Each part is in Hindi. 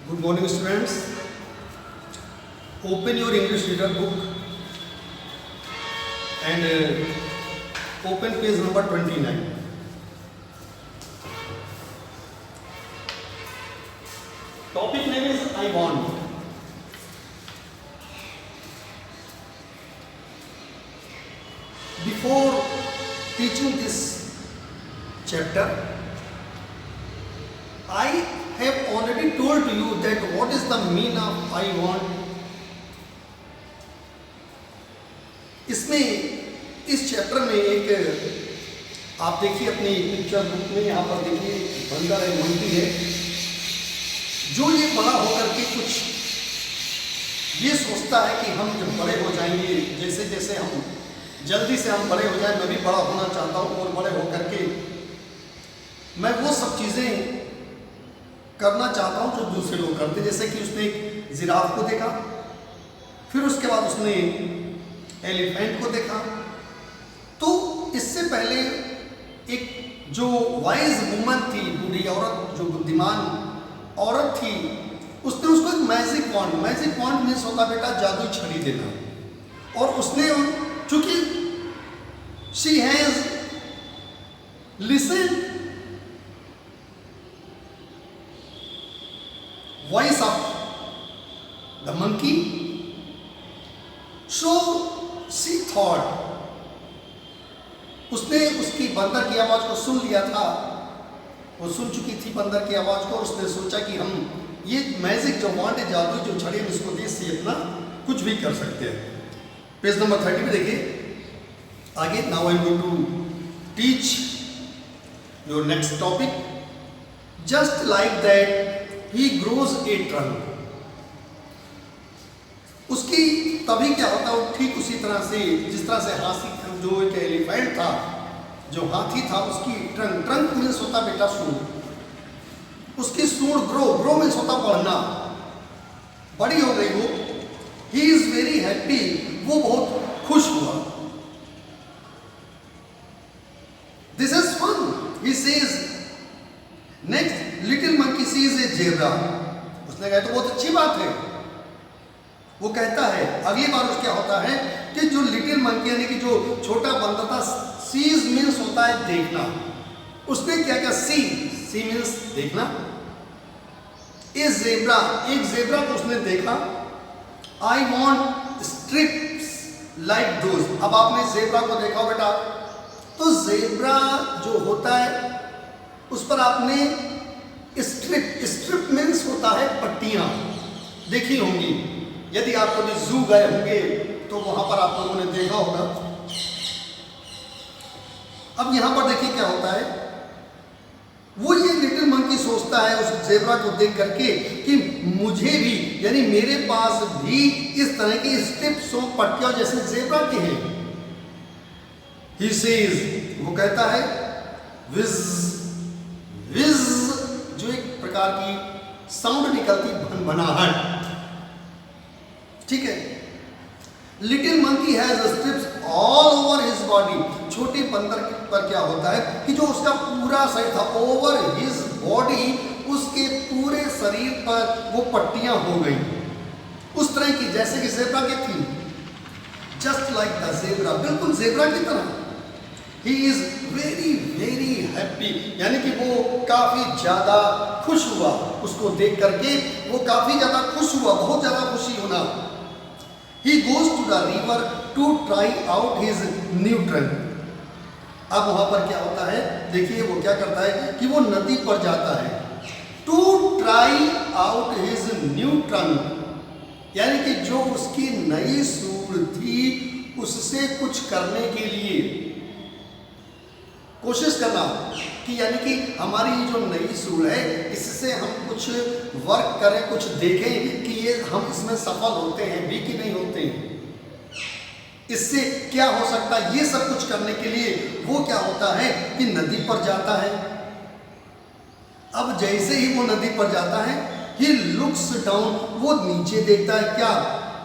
Good morning, students. Open your English reader book and open page number 29. Topic name is I want. Before teaching this chapter, I have already told you that what is the meaning of I want. इसमें इस चैप्टर में एक आप देखिए अपनी पिक्चर बुक में, यहाँ पर देखिए बंदर है, मंकी है, जो ये बड़ा होकर के कुछ ये सोचता है कि हम जब बड़े हो जाएंगे, जैसे जैसे हम जल्दी से हम बड़े हो जाए, मैं भी बड़ा होना चाहता हूँ और बड़े होकर के मैं वो सब चीज़ें करना चाहता हूँ जो दूसरे लोग करते। जैसे कि उसने एक जिराफ को देखा, फिर उसके बाद उसने एलिफेंट को देखा। तो इससे पहले एक जो वाइज वुमन थी, बूढ़ी औरत, जो बुद्धिमान औरत थी, उसने उसको एक मैजिक वॉन्ड मीन्स होता बेटा जादुई छड़ी देना। और उसने चूंकि she has listen voice of the monkey, so she thought, उसने उसकी बंदर की आवाज को सुन लिया था, वो सुन चुकी थी बंदर की आवाज को। उसने सोचा कि हम ये मैजिक जो वॉन्ड है, जादू जो छड़ी, हम इसको दे से इतना कुछ भी कर सकते हैं। पेज नंबर 30 में देखिए आगे। Now I am going to teach your next topic. Just like that He grows a trunk. उसकी तभी क्या होता है, ठीक उसी तरह से जिस तरह से हाथी, जो एक एलिफेंट था, जो हाथी था, उसकी ट्रंक मीन्स होता बेटा सूंड। उसकी सूंड ग्रो मीन्स होता बढ़ना, बड़ी हो गई वो। He is very happy, वो बहुत खुश हुआ। This is fun, he says. Next, little monkey sees a zebra. उसने कहा तो बहुत अच्छी बात है। वो कहता है, अगली बार क्या होता है कि जो लिटिल मंकी यानी कि जो छोटा बंदर था, सीज मीन्स होता है देखना। उसने क्या क्या सी मीन्स देखना। ए ज़ेब्रा, एक ज़ेब्रा को उसने देखा। I want strips like those. अब आपने ज़ेब्रा को देखा हो बेटा, तो ज़ेब्रा जो होता है उस पर आपने स्ट्रिप मीन्स होता है पट्टियां देखी होंगी। यदि आप कभी जू गए होंगे तो वहां पर आप लोगों ने देखा होगा। अब यहां पर देखिए क्या होता है, वो ये लिटिल मंकी सोचता है उस ज़ेब्रा को देख करके कि मुझे भी, यानी मेरे पास भी इस तरह की स्ट्रिप्स और पट्टियां जैसे ज़ेब्रा की हैं। ही सेज, वो कहता है, विज विज, जो एक प्रकार की साउंड निकलती, भनभनाहट, ठीक है। Little monkey has strips all over his body. छोटे बंदर पर क्या होता है कि जो उसका पूरा शरीर था, ओवर हिज बॉडी, उसके पूरे शरीर पर वो पट्टियां हो गई उस तरह की जैसे कि ज़ेब्रा की थी। जस्ट लाइक द ज़ेब्रा, बिल्कुल ज़ेब्रा की तरह। He is very very happy, यानी कि वो काफ़ी ज़्यादा खुश हुआ उसको देख करके। वो काफ़ी ज़्यादा खुश हुआ, बहुत ज़्यादा खुशी होना। He goes to the river to try out his new trunk. अब वहाँ पर क्या होता है, देखिए वो क्या करता है कि वो नदी पर जाता है। To try out his new trunk, यानी कि जो उसकी नई सूंड थी उससे कुछ करने के लिए कोशिश करना, कि यानी कि हमारी जो नई सूंड है इससे हम कुछ वर्क करें, कुछ देखें कि ये हम इसमें सफल होते हैं भी कि नहीं होते हैं, इससे क्या हो सकता है। ये सब कुछ करने के लिए वो क्या होता है कि नदी पर जाता है। अब जैसे ही वो नदी पर जाता है, ही लुक्स डाउन, वो नीचे देखता है क्या,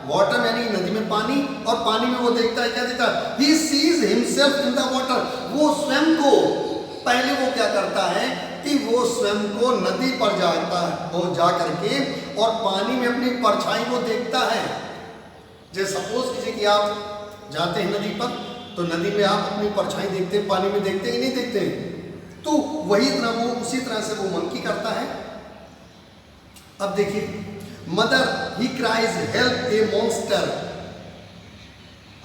वाटर यानी नदी में पानी, और पानी में वो देखता है क्या, देखता है he sees himself in the water. वो स्वयं को पहले वो क्या करता है कि वो स्वयं को नदी पर जाता है, वो जा करके और पानी में अपनी परछाई को देखता है। जैसे सपोज कीजिए कि आप जाते हैं नदी पर, तो नदी में आप अपनी परछाई देखते हैं, पानी में देखते हैं कि नहीं देखते हैं? तो वही तरह वो उसी तरह से वो मंकी करता है। अब देखिए, मदर ही क्राइज हेल्प ए मॉन्स्टर।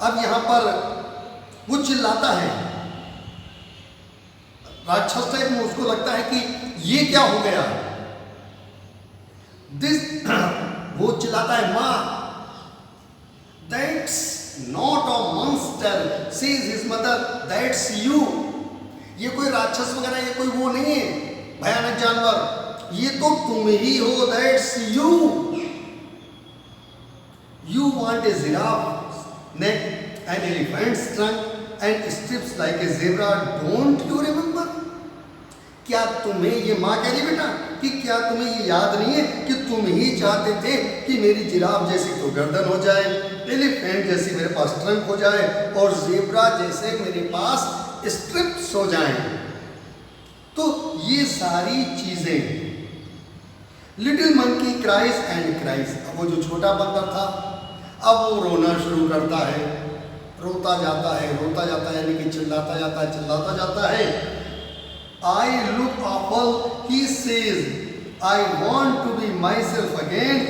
अब यहां पर वो चिल्लाता है, राक्षस टाइप में उसको लगता है कि ये क्या हो गया। दिस वो चिल्लाता है, माँ, that's not a monster, says his mother, that's you. ये कोई राक्षस वगैरह, ये कोई वो नहीं है भयानक जानवर, ये तो तुम ही हो, that's you. You want a giraffe neck and elephants trunk and strips like a zebra, don't you remember. क्या तुम्हें, ये माँ कह रही बेटा, कि क्या तुम्हें ये याद नहीं है कि तुम ही चाहते थे कि मेरी जिराफ जैसी तो गर्दन हो जाए, एलिफेंट जैसी मेरे पास ट्रंक हो जाए और ज़ेब्रा जैसे मेरे पास स्ट्रिप्स हो जाएं। तो ये सारी चीजें, little monkey cries and cries. अब वो जो छोटा बंदर था, अब वो रोना शुरू करता है, रोता जाता है, यानी कि चिल्लाता जाता है। I look awful, he says, I want to be myself again.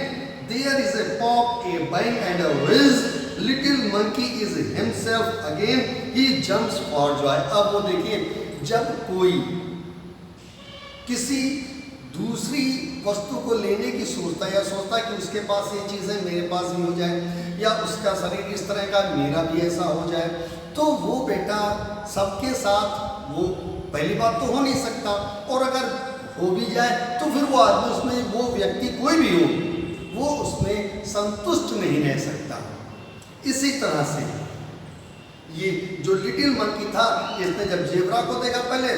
There is a pop, a bang and a whiz. Little monkey is himself again. He jumps for joy. अब वो देखिए, जब कोई किसी दूसरी वस्तु को लेने की सोचता है या सोचता है कि उसके पास ये चीज़ है, मेरे पास भी हो जाए, या उसका शरीर इस तरह का, मेरा भी ऐसा हो जाए, तो वो बेटा सबके साथ वो पहली बात तो हो नहीं सकता, और अगर हो भी जाए तो फिर वो आदमी उसमें, वो व्यक्ति कोई भी हो, वो उसमें संतुष्ट नहीं रह सकता। इसी तरह से ये जो लिटिल मंकी था, इसने जब ज़ेब्रा को देखा पहले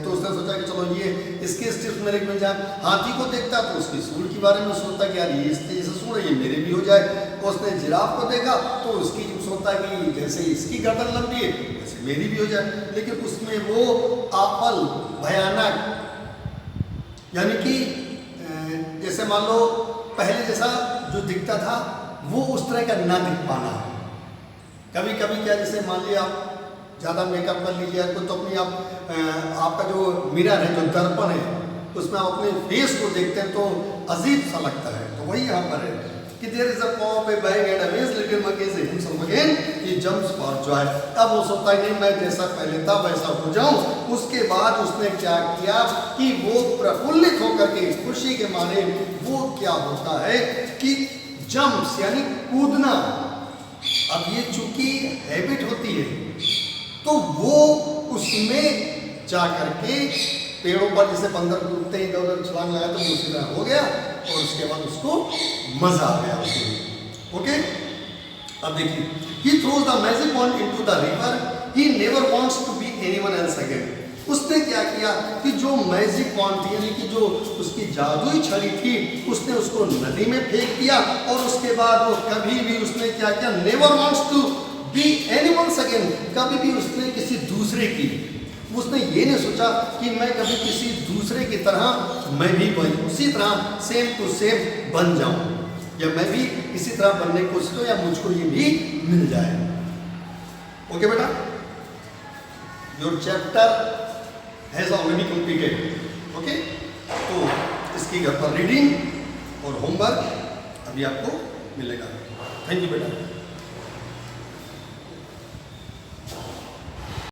तो उसने सोचा कि चलो ये इसके स्टिप्स मेरे मिल जाए। हाथी को देखता तो उसकी सूंड के बारे में सोचता कि यार ये इससे सूंड है, ये मेरे भी हो जाए। उसने जिराफ को देखा तो उसकी सोचता कि जैसे इसकी गर्दन लंबी है वैसे मेरी भी हो जाए। लेकिन उसमें वो आपल भयानक, यानी कि जैसे मान लो पहले जैसा जो दिखता था वो उस तरह का ना दिख पाना। कभी कभी क्या, जैसे मान लिया आप ज़्यादा मेकअप कर लीजिए तो अपनी आपका जो मिरर है, जो दर्पण है, उसमें आप अपने फेस को देखते हैं तो अजीब सा लगता है। तो वही यहाँ पर है कि there is a pop, a bag and a wedge, little monkey is himself again, he jumps for joy. अब वो सोचता है नहीं, मैं जैसा पहले था वैसा हो जाऊं। उसके बाद उसने क्या किया कि वो प्रफुल्लित होकर के खुशी के मारे वो क्या होता है कि जंप्स यानी कूदना। अब ये चूंकि हैबिट होती है तो वो उसमें जा करके पेड़ों पर जैसे बंदर कूदते हैं, इधर उधर छलांग लगाते, तो उसी तरह हो गया और उसके बाद उसको मजा आ गया उसको। ओके, अब देखिए, he throws the magic wand into the river, he never wants to be anyone else again. उसने क्या किया कि जो मैजिक वॉन्ड थी, यानी कि जो उसकी जादुई छड़ी थी, उसने उसको नदी में फेंक दिया और उसके बाद वो कभी भी उसने क्या किया, never wants to be anyone again, कभी भी उसने किसी दूसरे की, उसने ये नहीं सोचा कि मैं कभी किसी दूसरे की तरह मैं भी उसी तरह सेम टू सेम बन जाऊं, या मैं भी इसी तरह बनने की कोशिश करूं, या मुझको ये भी मिल जाए। ओके बेटा, your chapter has already completed. Okay, तो इसकी घर पर रीडिंग और होमवर्क अभी आपको मिलेगा। थैंक यू बेटा।